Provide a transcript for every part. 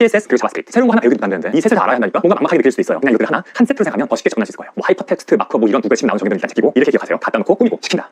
CSS 그리고 자바스크립트 새로운 거 하나 배우기도 만드는데 이 셋을 다 알아야 한다니까 뭔가 막막하게 느낄 수도 있어요. 그냥 이것들 하나 한 세트로 생각하면 더 쉽게 접근할 수 있을 거예요. 뭐 하이퍼텍스트, 마크업 뭐 이런 구글 칩 나오는 정의들 일단 제끼고 이렇게 기억하세요. 갖다 놓고 꾸미고 시킨다.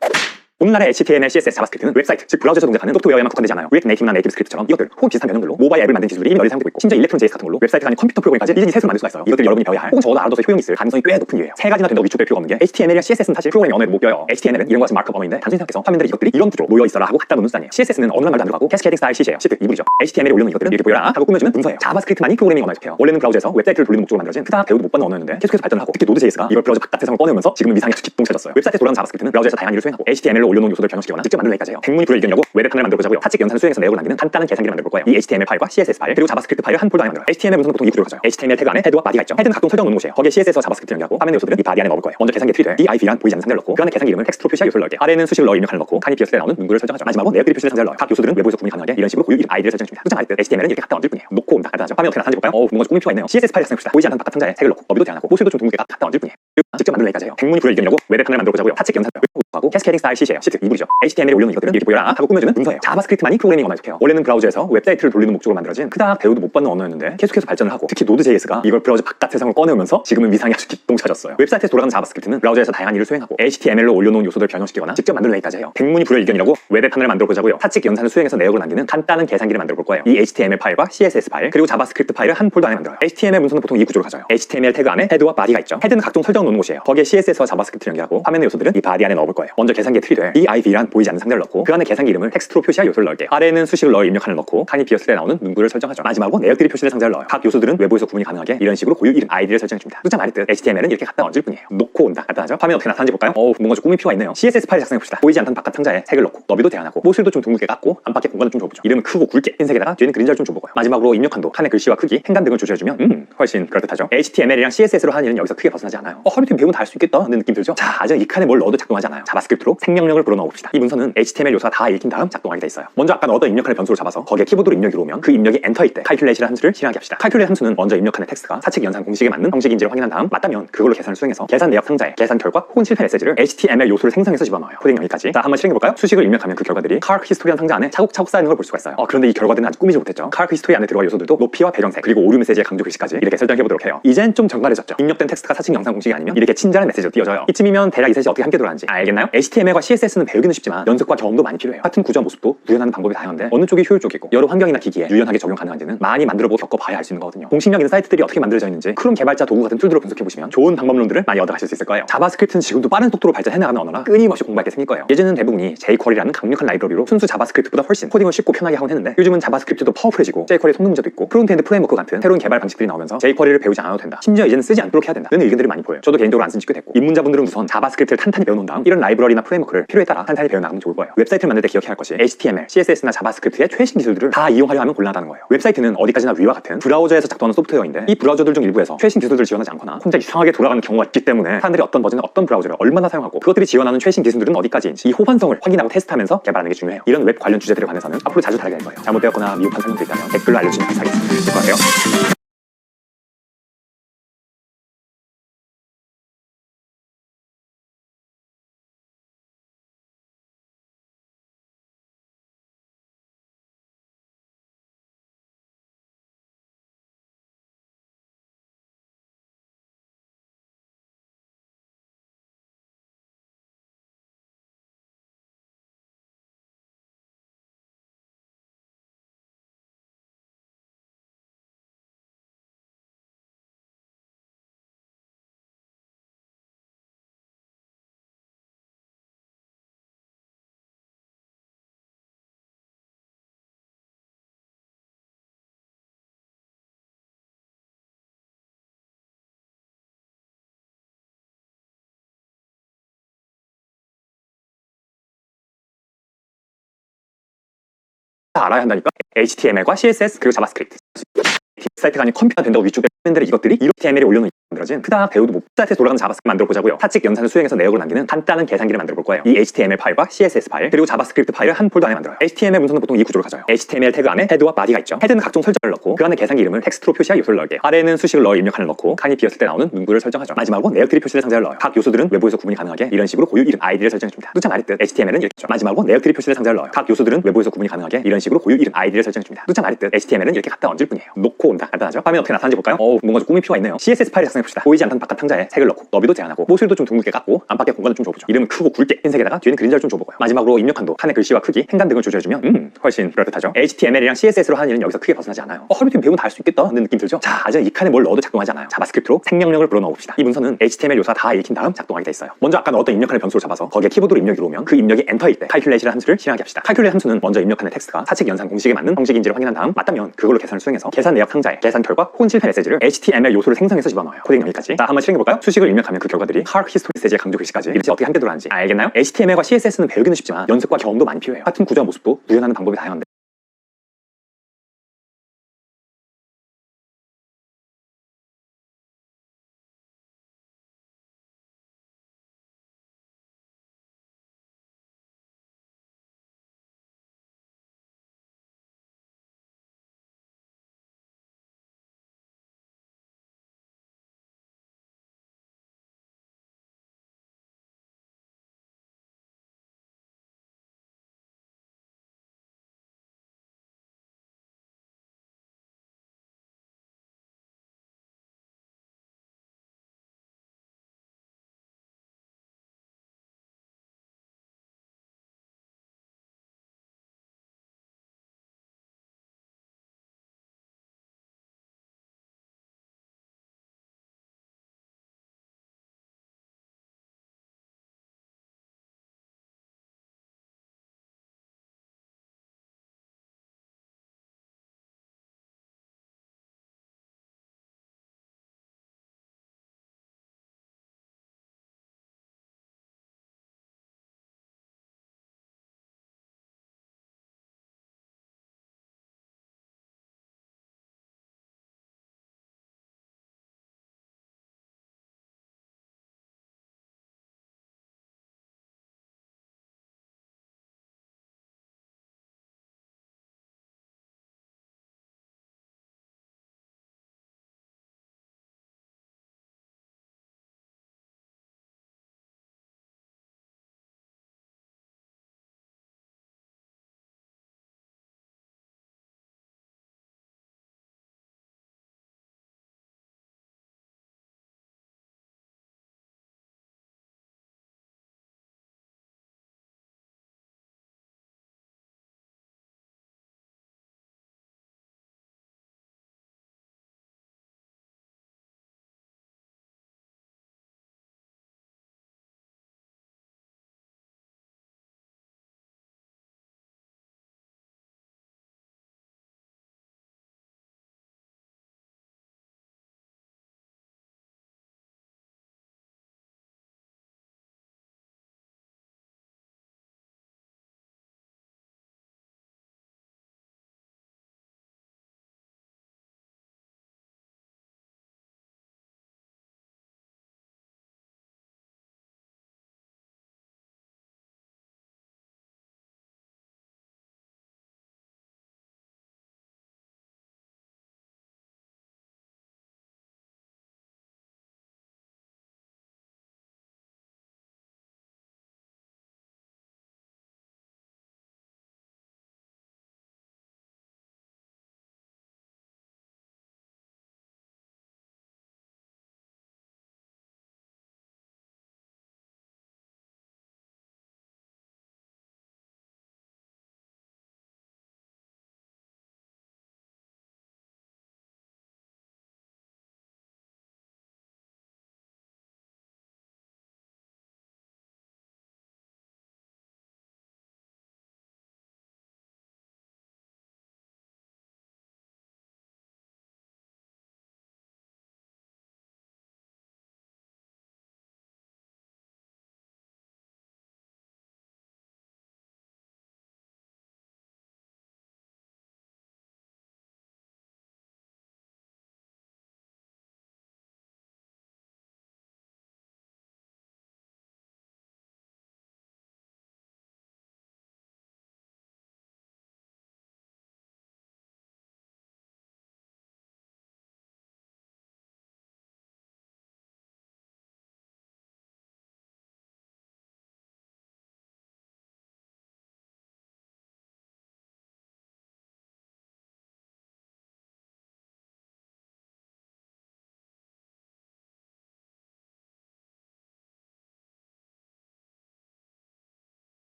오늘날의 HTML, CSS, 자바스크립트는 웹사이트, 즉 브라우저에서 동작하는 소프트웨어에만 국한되지 않아요. 리액트 네이티브나 네이티브 스크립트처럼 이것들 혹은 비슷한 변형들로 모바일 앱을 만드는 기술이 이미 널리 사용되고 있고 심지어 일렉트론 JS 같은 걸로 웹사이트가 아닌 컴퓨터 프로그램까지 이젠 이 셋으로 만들 수가 있어요. 이것들 여러분이 배워야 할 혹은 적어도 알아둬서 효용이 있을 가능성이 꽤 높은 일이에요. 세 가지나 된다고 위축될 필요가 없는 게 HTML이랑 CSS는 사실 프로그래밍 언어에도 못 껴요. HTML은 이런 거 같은 마크업 언어인데 단순히 생각해서 화면들이 이것들이 이런 구조로 모여 있어라 하고 갖다 놓는 수단이에요. CSS는 어느 말도 안 들어가고 캐스케이딩 스타일 시트예요. 시트 이불이죠. HTML에 올려놓은 이것들은 이렇게 보여라 하고 꾸며주는 문서예요. 자바스크립트만이 프로그래밍 언어에 속해요. 원래는 브라우저에서 웹사이트를 돌리는 목적으로 만들어진 그닥 배우도 못 받는 언어였는데 계속해서 발전을 하고 특히 노드.js가 이걸 브라우저 바깥 세상을 꺼내면서 지금은 위상이 아주 기똥차졌어요. 웹사이트에 돌아가는 자바스크립트는 브라우저에서 다양한 일을 수행하고 HTML로 올려놓은 요소들을 변형시키거나 직접 만들어내기까지 해요. 백문이 불여일견이라고 웹 판을 만들어보자고요. 사측 연산을 수행해서 내역을 남기는 간단한 계산기를 만들어볼 거예요. 이 HTML 파일과 CSS 파일 그리고 자바스크립트 파일을 한 폴더 안에 만들어요. HTML 문서는 보통 이 구조를 가져요. HTML 태그 안에 헤드와 바디가 있죠. 헤드는 각종 설정 놓는 곳이에요. 거기에 CSS와 자바스크립트 연결하고 화면의 요소들은 이 바디 안에 넣을 거예요. 먼저 계산기에 트리드에 div란 보이지 않는 상자를 넣고 그 안에 계산기 이름을 텍스트로 표시할 요소를 넣을게요. 아래는 수식을 넣어 입력하는 넣고 칸이 비었을 때 나오는 문구를 설정하죠. 마지막으로 내역들이 표시된 상자를 넣어요. 각 요소들은 외부에서 구분이 가능하게 이런 식으로 고유 이름 아이디를 설정해줍니다. 숫자 아이디 HTML은 이렇게 갖다 얹을 뿐이에요. 놓고 온다. 간단하죠. 화면 어떻게 나타난지 볼까요? 뭔가 꾸밀 필요가 있네요. CSS 파일 작성해봅시다. 보이지 않는 바깥 상자에 색을 넣고 너비도 제한하고 모습도 좀 둥글게 갖다 얹을 뿐이에요. 직접 만들어내기까지 해요. 백문이 불여일견이라고 웹 판을 만들어보자고요. 사측 연산 하고 캐스케이딩 스타일 시트예요. 시트 이불이죠. HTML에 올려놓은 이것들은 이렇게 보여라 하고 꾸며주는 문서예요. 자바스크립트만이 프로그래밍 언어에 속해요. 원래는 브라우저에서 웹사이트를 돌리는 목적으로 만들어진 그닥 배우도 못 받는 언어였는데 계속해서 발전을 하고 특히 노드.js가 이걸 브라우저 바깥 세상을 꺼내오면서 지금은 위상이 아주 기똥차졌어요. 웹사이트에서 돌아가는 자바스크립트는 브라우저에서 다양한 일을 수행하고 HTML로 올려놓은 요소들을 변형시키거나 직접 만들어내기까지 해요. 백문이 불여일견이라고 웹 판을 만들어보자고요. 사측 연산을 수행해서 내역을 남기는 간단한 계산기를 만들어볼 거예요. 이 HTML 파일과 CSS 파일 그리고 자바스크립트 파일을 한 폴더 안에 만들어요. HTML 문서는 보통 이 구조를 가져요. HTML 태그 안에 헤드와 바디가 있죠. 헤드는 각종 설정 놓는 곳이에요. 거기에 CSS와 자바스크립트를 연결하고 화면의 요소들은 이 바디 안에 넣어볼 거예요. 먼저 계산기에 트리드에 div란 보이지 않는 상자를 넣고 그 안에 계산기 이름을 텍스트로 표시할 요소를 넣을게요. 아래는 수식을 넣어 입력하는 넣고 칸이 비었을 때 나오는 문구를 설정하죠. 마지막으로 내역들이 표시된 상자를 넣어요. 각 요소들은 외부에서 구분이 가능하게 이런 식으로 고유 이름 아이디를 설정해줍니다. 숫자 말했듯 HTML은 이렇게 갖다 얹을 뿐이에요. 놓고 온다. 간단하죠? 화면 어떻게 나타나는지 볼까요? 뭔가 좀 꾸밀 필요가 있네요. CSS 파일 작성해봅시다. 보이지 않는 바깥 상자에 색을 넣고 너비도 제한하고 모습도 좀 둥글게 깎고 안팎의 공간을 좀 줘보죠. 이름은 크고 굵게 흰색에다가 뒤에는 그림자를 좀 줘보고요. 마지막으로 입력한도 칸의 글씨와 크기 행간 등을 조절해주면 훨씬 그럴듯하죠. HTML이랑 CSS로 하는 일은 여기서 크게 벗어나지 않아요. 하루 종일 배우면 다 할 수 있겠다 는 느낌 들죠? 자, 아직 이 칸에 뭘 넣어도 작동하지 않아요. 자바스크립트로 생명력을 불어넣어 봅시다. 이 문서는 HTML 요소가 다 읽힌 다음 작동하게 돼 있어요. 먼저 아까 넣었던 입력할 변수를 잡아서 거기에 키보드로 입력이 오면 그 입력이 엔터일 때 칼큘레이트라는 함수를 실행하게 합시다. 칼큘레이트 함수는 먼저 입력하는 텍스트가 사측 연산 공식에 맞는 형식인지를 확인한 다음 맞다면 그걸로 계산을 수행해서 계산 내역 상자에 계산 결과 혹은 실패 메시지를 HTML 요소를 생성해서 집어넣어요. 코딩 여기까지. 자, 한번 실행해볼까요? 수식을 입력하면 그 결과들이 카르크 히스토리한 상자 안에 차곡차곡 쌓이는 걸 볼 수가 있어요. 그런데 이 결과들은 아직 꾸미지 못했죠. 카르크 히스토리 안에 들어갈 요소들도 높이와 배경색 그리고 오류 메시지의 강조 글씨까지 이렇게 설정해보도록 해요. 이젠 좀 정갈해졌죠. 입력된 텍스트가 사측 영상 공식이 아니면 이렇게 친절한 메시지로 띄워져요. 이쯤이면 대략 이 셋이 어떻게 함께 돌아가는지 알겠나요? HTML과 CSS는 배우기는 쉽지만 연습과 경험도 많이 필요해요. 같은 구조와 모습도 구현하는 방법이 다양한데 어느 쪽이 효율적이고 여러 환경이나 기기에 유연하게 적용 가능한지는 많이 만들어보고 겪어봐야 알 수 있는 거거든요. 공식력 있는 사이트들이 어떻게 만들어져 있는지 크롬 개발자 도구 같은 툴들로 분석해보시면 좋은 방법론들을 많이 얻어가실 수 있을 거예요. 자바스크립트는 지금도 빠른 속도로 발전해나가는 언어라 끊임없이 공부할 게 생길 거예요. 예전에는 대부분이 jQuery라는 강력한 라이브러리로 순수 자바스크립트보다 훨씬 코딩을 쉽고 편하게 하곤 했는데 요즘은 자바스크립트도 파워풀해지고 jQuery 성능 문제도 있고 프론트엔드 프레임워크 같은 새로운 개발 방식들이 나오면서 jQuery를 배우지 않아도 된다. 심지어 이제는 쓰지 않도록 해야 된다는 의견들이 많이 보여요. 저도 개인적으로 안 쓴 지 꽤 됐고 입문자분들은 우선 자바스크립트를 탄탄히 배워놓은 다음 이런 라이브러리나 프레임워크를 필요에 따라 탄탄히 배워나가면 좋을 거예요. 웹사이트를 만들 때 기억해야 할 것이 HTML, CSS나 자바스크립트의 최신 기술들을 다 이용하려 하면 곤란하다는 거예요. 웹사이트는 어디까지나 위와 같은 브라우저에서 작동하는 소프트웨어인데 이 브라우저들 중 일부에서 최신 기술들을 지원하지 않거나 혼자 이상하게 돌아가는 경우가 있기 때문에 사람들이 어떤 버전의 어떤 브라우저를 얼마나 사용하고 그것들이 지원하는 최신 기술들은 어디까지인지 이 호환성을 확인하고 테스트하면서 개발하는 게 중요해요. 이런 웹 관련 주제들에 관해서는 앞으로 자주 다루게 될 거예요. 잘못되었거나 미흡한 설명도 있다면 댓글로 알려주시면 감사하겠습니다. 수고하세요. 다 알아야 한다니까. HTML과 CSS 그리고 자바스크립트 사이트가 아닌 컴퓨터가 된다고 위축돼 들 이것들이 HTML에 올려놓은 만들어진 그닥 배우도 못 웹사이트에 돌아가는 자바스크립트 만들어 보자고요. 사칙 연산을 수행해서 내역을 남기는 간단한 계산기를 만들어 볼 거예요. 이 HTML 파일과 CSS 파일 그리고 자바스크립트 파일을 한 폴더 안에 만들어요. HTML 문서는 보통 이 구조를 가져요. HTML 태그 안에 헤드와 바디가 있죠. 헤드는 각종 설정을 넣고 그 안에 계산기 이름을 텍스트로 표시할 요소를 넣을게요. 아래는 수식을 넣어 입력하는 넣고 칸이 비었을 때 나오는 문구를 설정하죠. 마지막으로 내역들이 표시될 상자를 넣어요. 각 요소들은 외부에서 구분이 가능하게 이런 식으로 고유 이름 ID를 설정해줍니다. 누차 말했듯 HTML은 이렇게죠. 마지막으로 내역들이 표시될 상자를 넣어요. 각 요소들은 외부에서 구분이 가능하게 이런 식으로 고유 이름 ID를 설정해줍니다. 누차 말했듯 HTML은 이렇게 갖다 얹을 뿐이에요. 놓고 온다. 간단하죠? 화면 어떻게 나타나는지 볼까요? 뭔가 좀 꾸밀 필요가 있네요. CSS 파일을 작성해봅시다. 보이지 않던 바깥 상자에 색을 넣고 너비도 제한하고 모술도 좀 둥글게 깎고 안팎의 공간을 좀 줘보죠. 이름은 크고 굵게 흰색에다가 뒤에는 그림자를 좀 줘보고요. 마지막으로 입력한도 칸의 글씨와 크기, 행간 등을 조절해주면 훨씬 그럴듯하죠. HTML이랑 CSS로 하는 일은 여기서 크게 벗어나지 않아요. 허리팀 배우면 다 할 수 있겠다 는 느낌 들죠? 자, 아직 이 칸에 뭘 넣어도 작동하지 않아요. 자바스크립트로 생명력을 불어넣어 봅시다. 이 문서는 HTML 요소가 다 읽힌 다음 작동하게 돼 있어요. 먼저 아까 넣었던 입력하는 변수를 잡아서 거기에 키보드로 입력이 들어오면 그 입력이 엔터일 때 calculate이라는 함수를 실행하게 합시다. calculate 함수는 먼저 입력하는 텍스트가 사칙 연산 공식에 맞는 형식인지를 확인한 다음 맞다면 그걸로 계산을 수행해서 계산 내역 상자에 계산 결과 혹은 실패 메시지를 HTML 요소를 생성해서 집어넣어요. 코딩 여기까지. 자, 한번 실행해볼까요? 수식을 입력하면 그 결과들이 car history 메시지의 강조 글씨까지 이것이 어떻게 함께 들어가는지 알겠나요? HTML과 CSS는 배우기는 쉽지만 연습과 경험도 많이 필요해요. 같은 구조와 모습도 구현하는 방법이 다양한데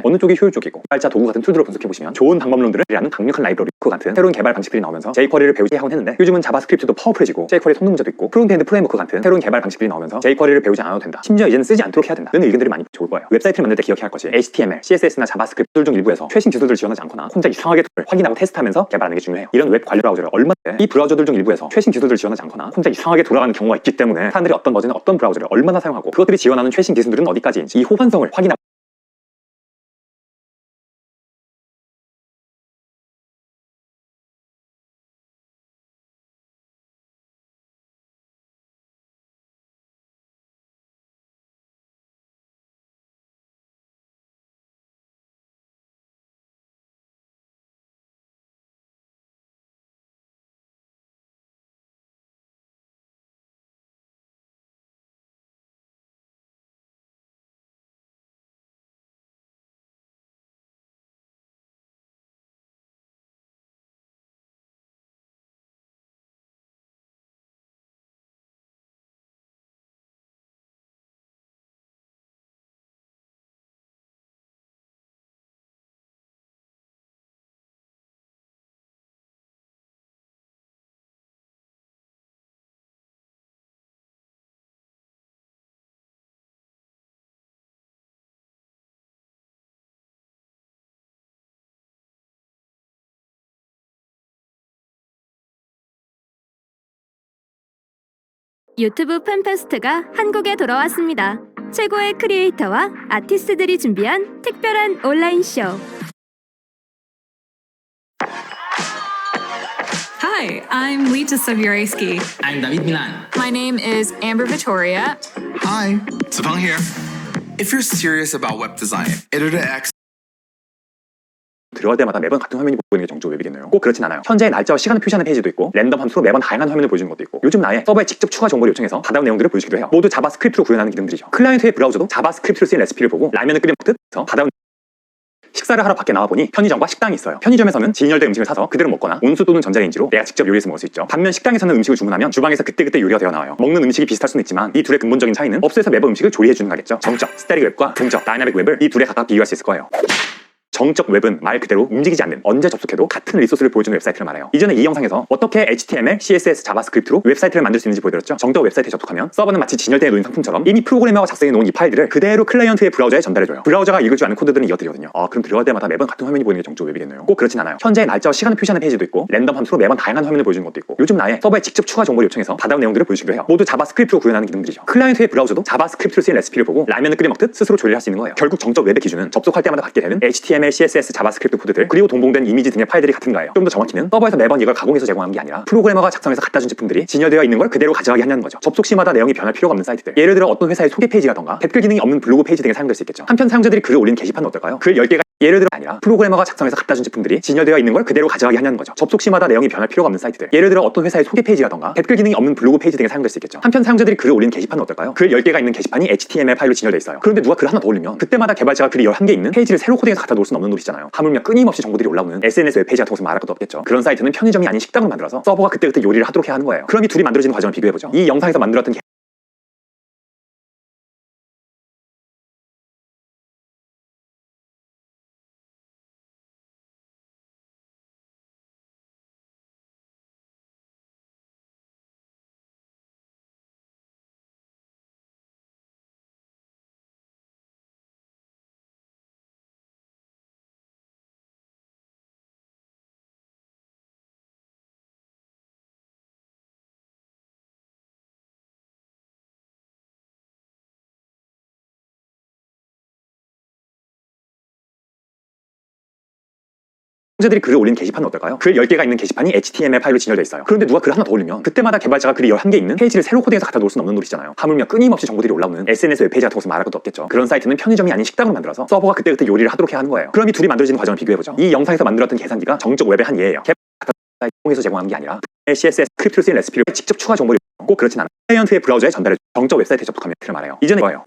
어느 쪽이 효율적이고 개발자 도구 같은 툴들을 분석해보시면 좋은 방법론들을 하는 강력한 라이브러리 같은 새로운 개발 방식들이 나오면서 jQuery를 배우지 하곤 했는데 요즘은 자바스크립트도 파워풀해지고 jQuery 성능 문제도 있고 프론트엔드 프레임워크 같은 새로운 개발 방식들이 나오면서 jQuery를 배우지 않아도 된다, 심지어 이제는 쓰지 않도록 해야 된다는 의견들이 많이 좋을 거예요. 웹사이트를 만들 때 기억해야 할 것이 HTML, CSS나 자바스크립트 툴 중 일부에서 최신 기술들을 지원하지 않거나 혼자 이상하게 툴을 확인하고 테스트하면서 개발하는 게 중요해요. 이런 웹 관리 브라우저를 이 브라우저들 중 일부에서 최신 기술들을 지원하지 않거나 혼자 이상하게 돌아가는 경우가 있기 때문에 사람들이 어떤 버전의 어떤 브라우저를 얼마나 사용하고 그것들이 지원하는 최신 기술들은 어디까지인지 이 호환성을 확인하고 유튜브 팬페스트가 한국에 돌아왔습니다. 최고의 크리에이터와 아티스트들이 준비한 특별한 온라인 쇼. Hi, I'm Lita Sobieski. I'm David Milan. My name is Amber Vittoria. Hi, Sapang here. If you're serious about web design, Editor X 들어갈 때마다 매번 같은 화면이 보이는 게 정조 웹이겠네요. 꼭 그렇진 않아요. 현재의 날짜와 시간을 표시하는 페이지도 있고 랜덤 함수로 매번 다양한 화면을 보여주는 것도 있고 요즘 나에 서버에 직접 추가 정보를 요청해서 받아온 내용들을 보여주기도 해요. 모두 자바스크립트로 구현하는 기능들이죠. 클라이언트의 브라우저도 자바스크립트로 쓰인 레시피를 보고 라면을 끓여 먹듯 해서 받아온 식사를 하러 밖에 나와보니 편의점과 식당이 있어요. 편의점에서는 진열된 음식을 사서 그대로 먹거나 온수 또는 전자레인지로 내가 직접 요리해서 먹을 수 있죠. 반면 식당에서는 음식을 주문하면 주방에서 그때그때 요리가 되어 나와요. 먹는 음식이 비슷할 수는 있지만 이 둘의 근본적인 차이는 업소에서 매번 음식을 조리해주는 거겠죠. 정적, 스태틱 웹과 동적, 다이나믹 웹을 이 둘에 각각 비교할 수 있을 거예요. 정적 웹은 말 그대로 움직이지 않는, 언제 접속해도 같은 리소스를 보여주는 웹사이트를 말해요. 이전에 이 영상에서 어떻게 HTML, CSS, 자바스크립트로 웹사이트를 만들 수 있는지 보여드렸죠. 정적 웹사이트에 접속하면 서버는 마치 진열대에 놓인 상품처럼 이미 프로그래머가 작성해 놓은 이 파일들을 그대로 클라이언트의 브라우저에 전달해줘요. 브라우저가 읽을 줄 아는 코드들은 이어드리거든요. 그럼 들어갈 때마다 매번 같은 화면이 보이는 게 정적 웹이겠네요. 꼭 그렇진 않아요. 현재의 날짜와 시간을 표시하는 페이지도 있고 랜덤 함수로 매번 다양한 화면을 보여주는 것도 있고 요즘 나에 서버에 직접 추가 정보를 요청해서 받아온 내용들을 보여주기도 해요. 모두 자바스크립트로 구현하는 기능들이죠. 클라이언트의 브라우저도 자바스크립트로 쓰인 레시피를 보고 라면을 끓여 먹듯 스스로 조리를 할 수 있는 거예요. 결국 정적 웹의 기준은 접속할 때마다 받게 되는 HTML, CSS, 자바스크립트 코드들 그리고 동봉된 이미지 등의 파일들이 같은가예요. 좀 더 정확히는 서버에서 매번 이걸 가공해서 제공하는 게 아니라 프로그래머가 작성해서 갖다 준 제품들이 진열되어 있는 걸 그대로 가져가게 하냐는 거죠. 접속 시마다 내용이 변할 필요가 없는 사이트들. 예를 들어 어떤 회사의 소개 페이지라던가 댓글 기능이 없는 블로그 페이지 등에 사용될 수 있겠죠. 한편 사용자들이 글을 올린 게시판은 어떨까요? 글 10개가 예를 들어 아니라 프로그래머가 작성해서 갖다 준 제품들이 진열되어 있는 걸 그대로 가져가게 하냐는 거죠. 접속 시마다 내용이 변할 필요가 없는 사이트들. 예를 들어 어떤 회사의 소개 페이지라던가 댓글 기능이 없는 블로그 페이지 등에 사용될 수 있겠죠. 한편 사용자들이 글을 올린 게시판은 어떨까요? 글 10개가 있는 게시판이 HTML 파일로 진열돼 있어요. 그런데 누가 글 하나 더 올리면 그때마다 개발자가 글이 11개 있는 페이지를 새로 코딩해서 갖다 놓을 수는 없는 노릇이잖아요. 하물며 끊임없이 정보들이 올라오는 SNS 웹페이지 같은 것은 말할 것도 없겠죠. 그런 사이트는 편의점이 아닌 식당을 만들어서 서버가 그때그때 요리를 하도록 해야 하는 거예요. 그럼 이 둘이 만들어지는 과정을 비교해보죠. 이 영상에서 만들었던 사용자들이 글을 올린 게시판은 어떨까요? 글 10개가 있는 게시판이 HTML 파일로 진열돼 있어요. 그런데 누가 글 하나 더 올리면 그때마다 개발자가 글이 11개 있는 페이지를 새로 코딩해서 갖다 놓을 수는 없는 노릇이잖아요. 하물며 끊임없이 정보들이 올라오는 SNS 웹페이지 같은 것은 말할 것도 없겠죠. 그런 사이트는 편의점이 아닌 식당을 만들어서 서버가 그때그때 요리를 하도록 해야 하는 거예요. 그럼 이 둘이 만들어지는 과정을 비교해보죠. 이 영상에서 만들었던 계산기가 정적 웹의 한 예예요. 사이트 통해서 제공하는 게 아니라 CSS 스크립트로 쓰인 레시피를 직접 추가 정보를 꼭 그렇진 않아요. 클라이언트의 브라우저에 전달해 정적 웹사이트에 접속하면 말해요. 이전에 거예요.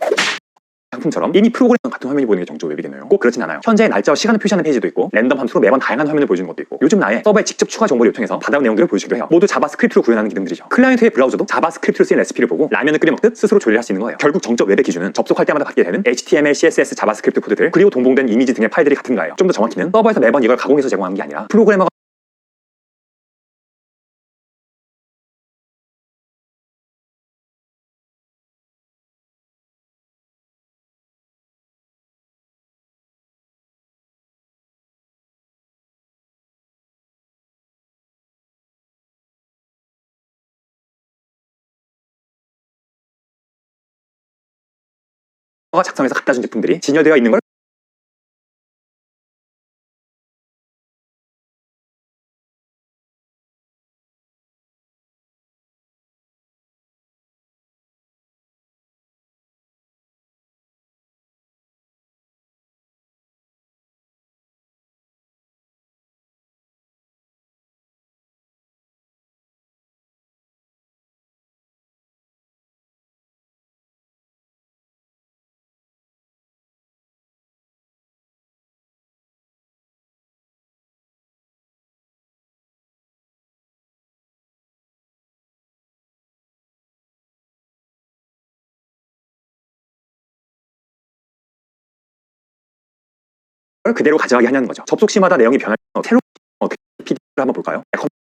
상품처럼 이미 프로그램 같은 화면이 보이는 게 정적 웹이겠네요. 꼭 그렇진 않아요. 현재 날짜와 시간을 표시하는 페이지도 있고 랜덤 함수로 매번 다양한 화면을 보여주는 것도 있고 요즘 나의 서버에 직접 추가 정보를 요청해서 받아온 내용들을 보여주기도 해요. 모두 자바스크립트로 구현하는 기능들이죠. 클라이언트의 브라우저도 자바스크립트로 쓰인 레시피를 보고 라면을 끓여 먹듯 스스로 조리할 수 있는 거예요. 결국 정적 웹의 기준은 접속할 때마다 받게 되는 HTML, CSS, 자바스크립트 코드들 그리고 동봉된 이미지 등의 파일들이 같은가요. 좀 더 정확히는 서버에서 매번 이걸 가공해서 제공하는 게 아니라 프로그래머가 작성해서 갖다 준 제품들이 진열되어 있는 걸 그대로 가져가게 하냐는 거죠. 접속 시마다 내용이 변할 새로운 PD를 한번 볼까요?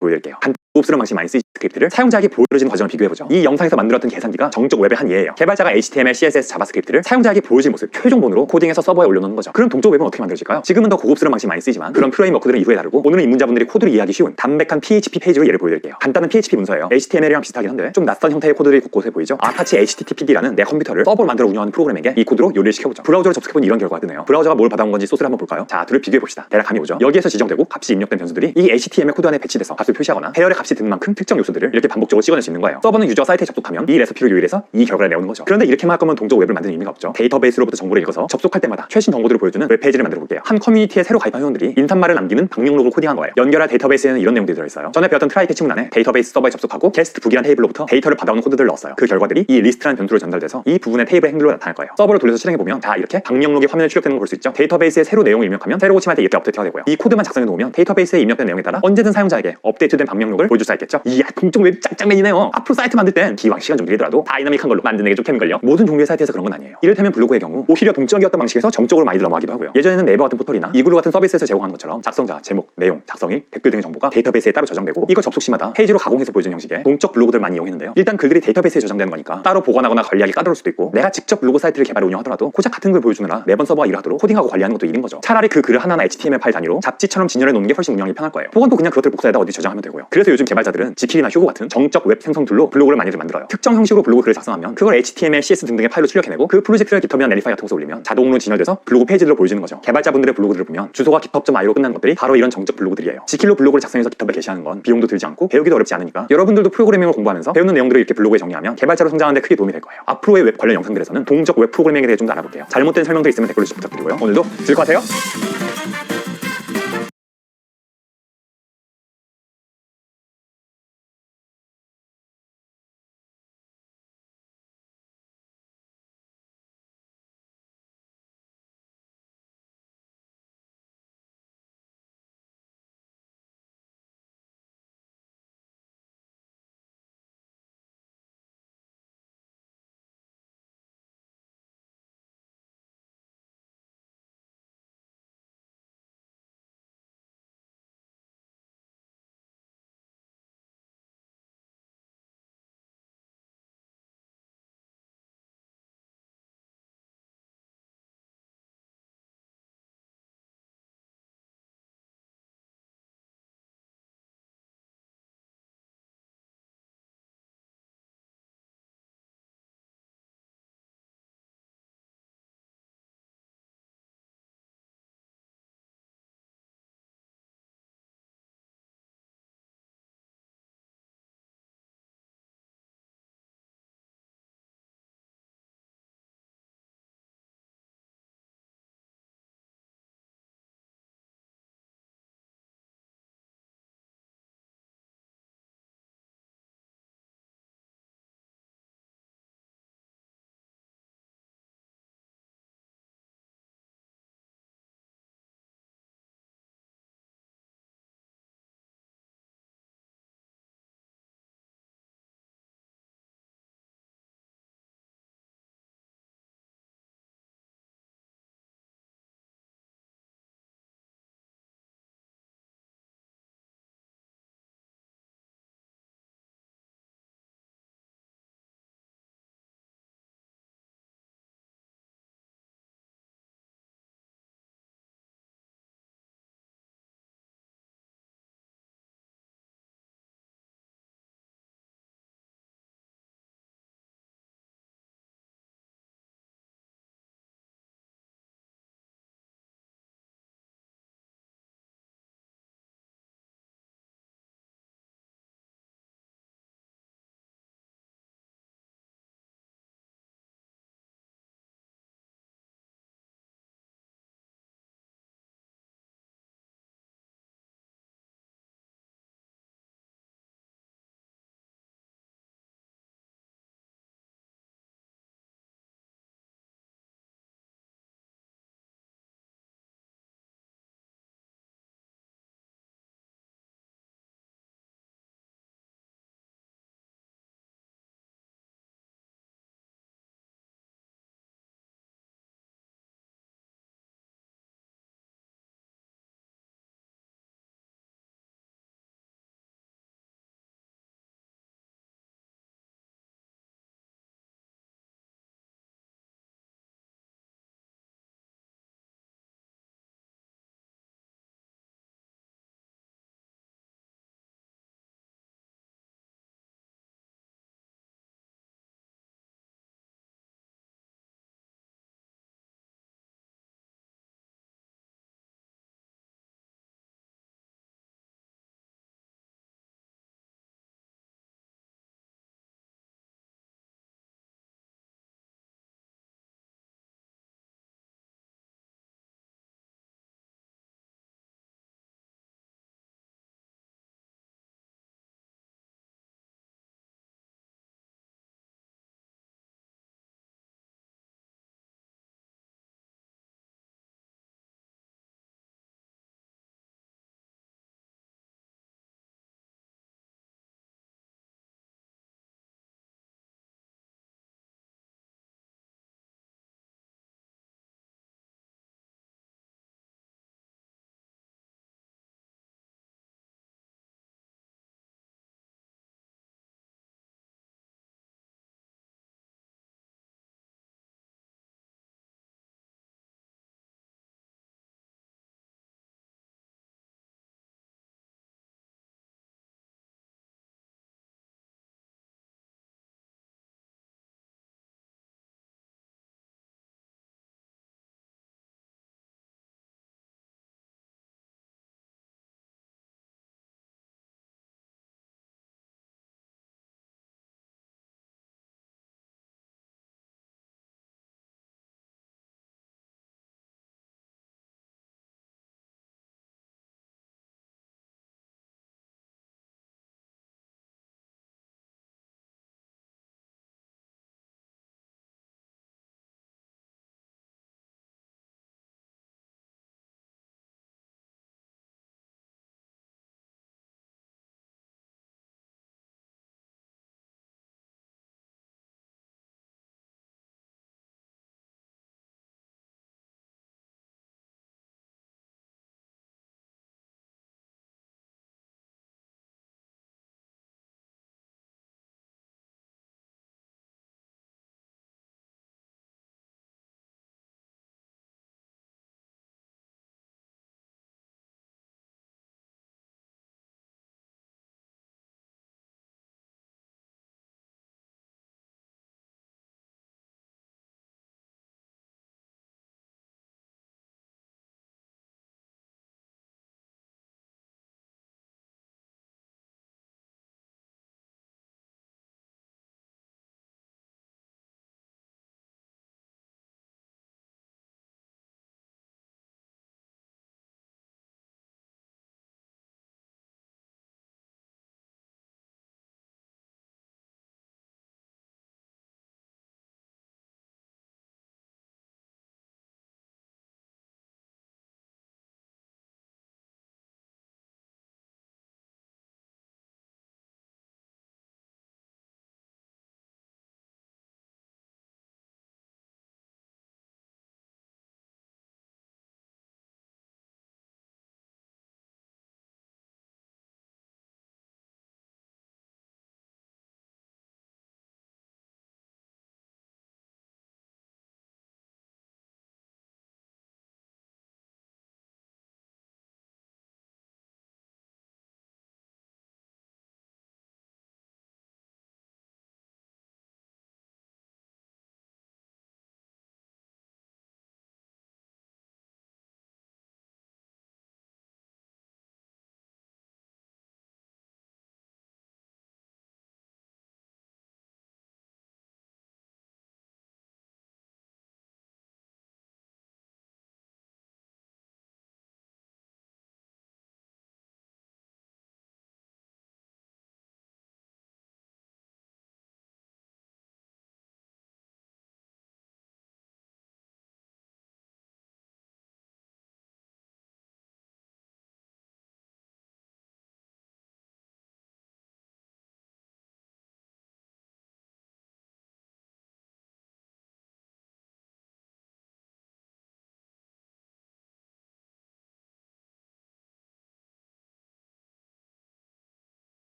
보여드릴게요. 고급스러운 방식이 많이 쓰이는 스크립트를 사용자에게 보여주는 과정을 비교해보죠. 이 영상에서 만들었던 계산기가 정적 웹의 한 예예요. 개발자가 HTML, CSS, 자바스크립트를 사용자에게 보여줄 모습, 최종본으로 코딩해서 서버에 올려놓는 거죠. 그럼 동적 웹은 어떻게 만들어질까요? 지금은 더 고급스러운 방식이 많이 쓰이지만 그런 프레임워크들은 이후에 다르고 오늘은 입문자분들이 코드를 이해하기 쉬운 담백한 PHP 페이지로 예를 보여드릴게요. 간단한 PHP 문서예요. HTML이랑 비슷하긴 한데 좀 낯선 형태의 코드들이 곳곳에 보이죠? 아파치 HTTPD라는 내 컴퓨터를 서버로 만들어 운영하는 프로그램에게 이 코드로 요리를 시켜보죠. 브라우저로 접속해본 이런 결과가 뜨네요. 브라우저가 뭘 받아온 건지 소스를 한번 볼까요? 자, 둘을 비교해봅시다. 대략 감이 오죠? 여기에서 지정되고 값이 입력된 변수들이 이 HTML 코드 안에 배치돼서 값을 표시하거나 해열의 값이 드는 만큼 특정 요소들을 이렇게 반복적으로 찍어낼 수 있는 거예요. 서버는 유저 사이트에 접속하면 이 레시피를 요일해서 이 결과를 내오는 거죠. 그런데 이렇게만 할 거면 동적 웹을 만드는 의미가 없죠. 데이터베이스로부터 정보를 읽어서 접속할 때마다 최신 정보들을 보여주는 웹페이지를 만들어 볼게요. 한 커뮤니티에 새로 가입한 회원들이 인사말을 남기는 방명록을 코딩한 거예요. 연결할 데이터베이스에는 이런 내용들이 들어있어요. 전에 배웠던 트라이 캐치 문안에 데이터베이스 서버에 접속하고 게스트 북이란 테이블로부터 데이터를 받아오는 코드들을 넣었어요. 그 결과들이 이 리스트라는 변수로 전달돼서 이 부분의 테이블 행들로 나타날 거예요. 서버를 돌려서 실행해보면 다 이렇게 방명록이 화면에 출력되는 걸 볼 수 있죠. 데이터베이스에 새로 내용을 입력하면 새로 고침할 때 이렇게 업데이트가 되고요. 이 코드만 작성해 놓으면 데이터베이스에 입력된 내용에 따라 언제든 사용자에게 업데이트된 방명록을 보여줄 수 있겠죠. 이야, 동적 웹 짱짱맨이네요. 앞으로 사이트 만들 땐 기왕 시간 좀 들이더라도 다이나믹한 걸로 만드는 게 좋겠는걸요. 모든 종류의 사이트에서 그런 건 아니에요. 이를테면 블로그의 경우 오히려 동적이었던 방식에서 정적으로 많이들 넘어가기도 하고요. 예전에는 네이버 같은 포털이나 이글루 같은 서비스에서 제공하는 것처럼 작성자, 제목, 내용, 작성일, 댓글 등의 정보가 데이터베이스에 따로 저장되고 이걸 접속 시마다 페이지로 가공해서 보여주는 형식의 동적 블로그들 많이 이용했는데요. 일단 글들이 데이터베이스에 저장되는 거니까 따로 보관하거나 관리하기 까다로울 수도 있고 내가 직접 블로그 사이트를 개발해 운영하더라도 고작 같은 글 보여주느라 매번 서버가 일하도록 코딩하고 관리하는 것도 일인 거죠. 차라리 그 글을 하나하나 HTML 파일 단위로 잡지처럼 진열해 놓는 게 훨씬 운영이 편할 거예요. 보관도 그냥 그것들을 복사해다 어디 저장하면 되고요. 그래서 요즘 개발자들은 지킬이나 휴고 같은 정적 웹 생성 툴로 블로그를 많이들 만들어요. 특정 형식으로 블로그 글을 작성하면 그걸 HTML, CS 등등의 파일로 출력해내고 그 프로젝트를 GitHub이나 넬리파이 같은 곳에 올리면 자동으로 진열돼서 블로그 페이지로 보여주는 거죠. 개발자분들의 블로그들을 보면 주소가 github.io로 끝나는 것들이 바로 이런 정적 블로그들이에요. 지킬로 블로그를 작성해서 GitHub에 게시하는 건 비용도 들지 않고 배우기도 어렵지 않으니까 여러분들도 프로그래밍을 공부하면서 배우는 내용들을 이렇게 블로그에 정리하면 개발자로 성장하는 데 크게 도움이 될 거예요. 앞으로의 웹 관련 영상들에서는 동적 웹 프로그래밍에 대해 좀 더 알아볼게요. 잘못된 설명도 있으면 댓글로 좀 부탁드리고요. 오늘도 즐거워하세요.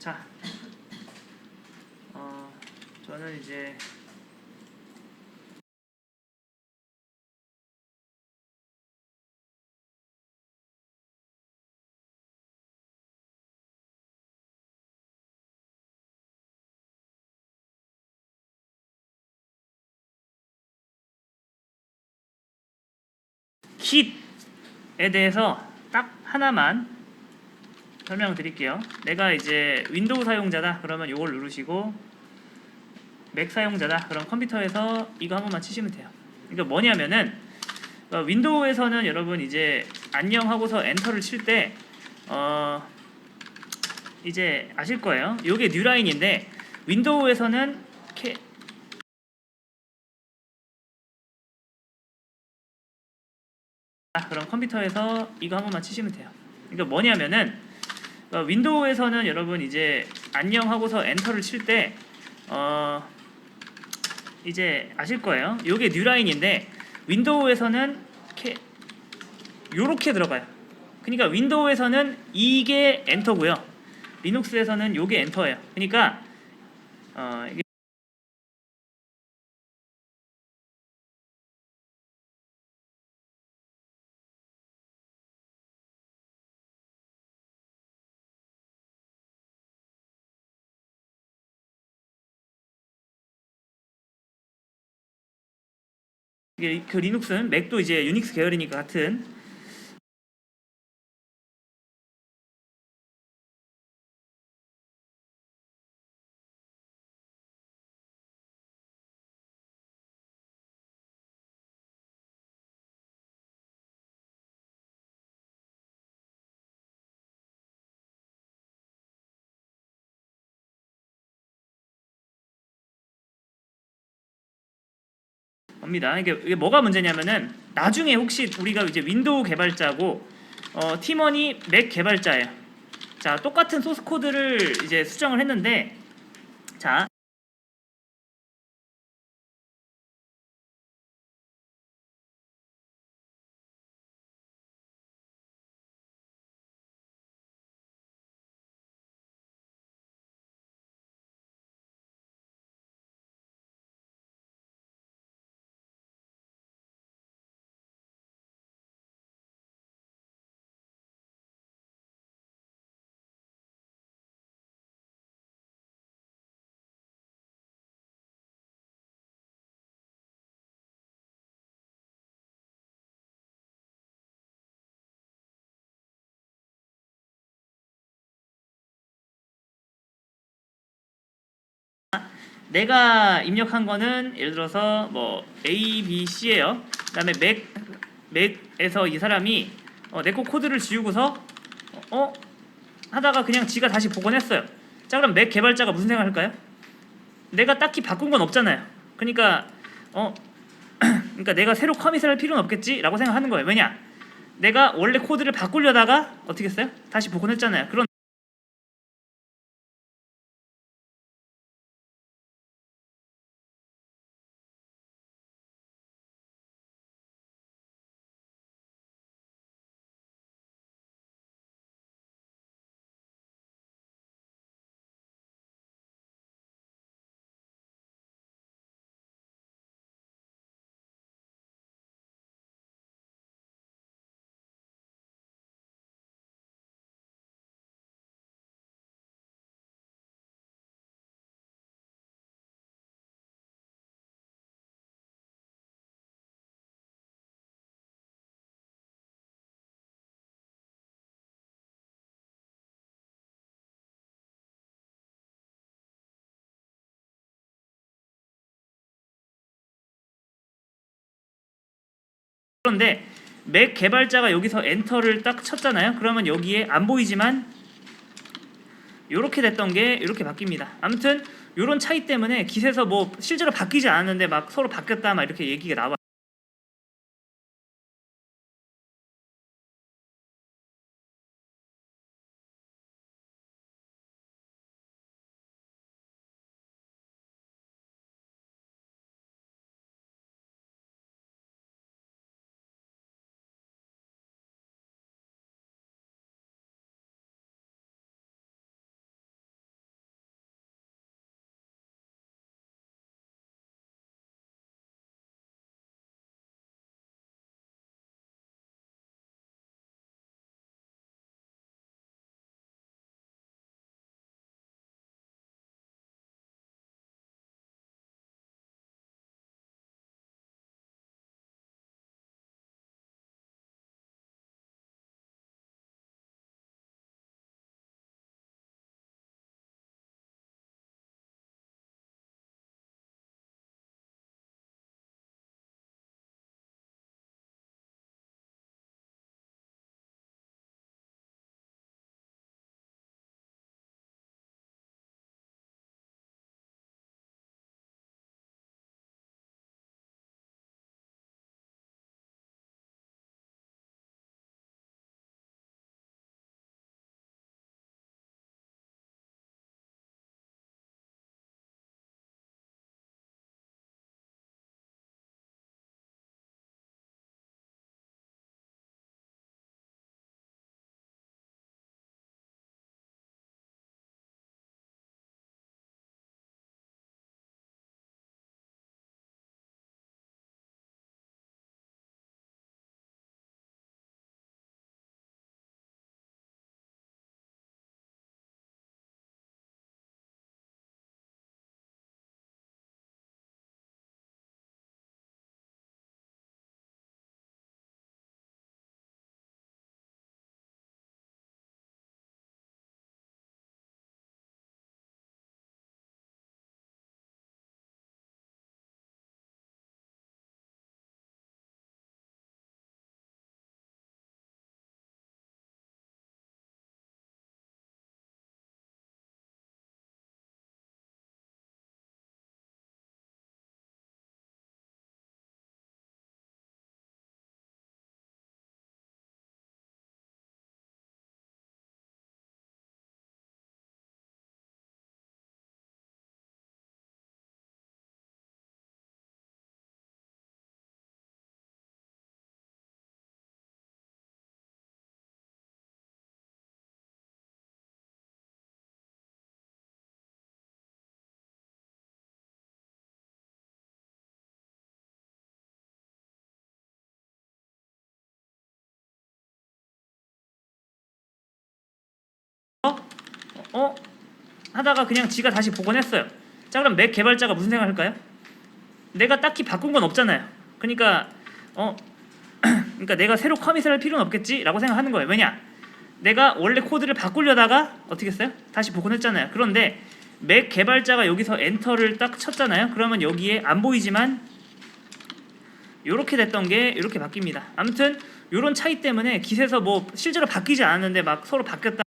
자, 저는 이제 kit에 대해서 딱 하나만 설명을 드릴게요. 내가 이제 윈도우 사용자다 그러면 이걸 누르시고, 맥 사용자다 그럼 컴퓨터에서 이거 한 번만 치시면 돼요. 그러니까 뭐냐면은 윈도우에서는 여러분 이제 안녕 하고서 엔터를 칠 때 이제 아실 거예요. 요게 뉴라인인데 윈도우에서는 그럼 컴퓨터에서 이거 한 번만 치시면 돼요. 그러니까 뭐냐면은 윈도우에서는 여러분 이제 안녕 하고서 엔터를 칠 때 이제 아실 거예요. 요게 뉴라인인데 윈도우에서는 요렇게 들어가요. 그러니까 윈도우에서는 이게 엔터고요. 리눅스에서는 요게 엔터예요. 그러니까 이게 그 리눅스는 맥도 이제 유닉스 계열이니까 같은 겁니다. 이게 뭐가 문제냐면은 나중에 혹시 우리가 이제 윈도우 개발자고 팀원이 맥 개발자예요. 자, 똑같은 소스 코드를 이제 수정을 했는데, 자, 내가 입력한 거는 예를 들어서 뭐 A, B, C예요. 그다음에 맥에서 이 사람이 내 거 코드를 지우고서 하다가 그냥 지가 다시 복원했어요. 자, 그럼 맥 개발자가 무슨 생각을 할까요? 내가 딱히 바꾼 건 없잖아요. 그러니까 그러니까 내가 새로 커밋을 할 필요는 없겠지라고 생각하는 거예요. 왜냐? 내가 원래 코드를 바꾸려다가 어떻게 했어요? 다시 복원했잖아요. 그런 그런데 맥 개발자가 여기서 엔터를 딱 쳤잖아요. 그러면 여기에 안 보이지만 요렇게 됐던 게 이렇게 바뀝니다. 아무튼 요런 차이 때문에 깃에서 뭐 실제로 바뀌지 않았는데 막 서로 바뀌었다 막 이렇게 얘기가 나와요. 하다가 그냥 지가 다시 복원했어요. 자, 그럼 맥 개발자가 무슨 생각할까요? 내가 딱히 바꾼 건 없잖아요. 그러니까 그러니까 내가 새로 커밋을 할 필요는 없겠지라고 생각하는 거예요. 왜냐? 내가 원래 코드를 바꾸려다가 어떻게 했어요? 다시 복원했잖아요. 그런데 맥 개발자가 여기서 엔터를 딱 쳤잖아요. 그러면 여기에 안 보이지만 요렇게 됐던 게 이렇게 바뀝니다. 아무튼 요런 차이 때문에 깃에서 뭐 실제로 바뀌지 않았는데 막 서로 바뀌었다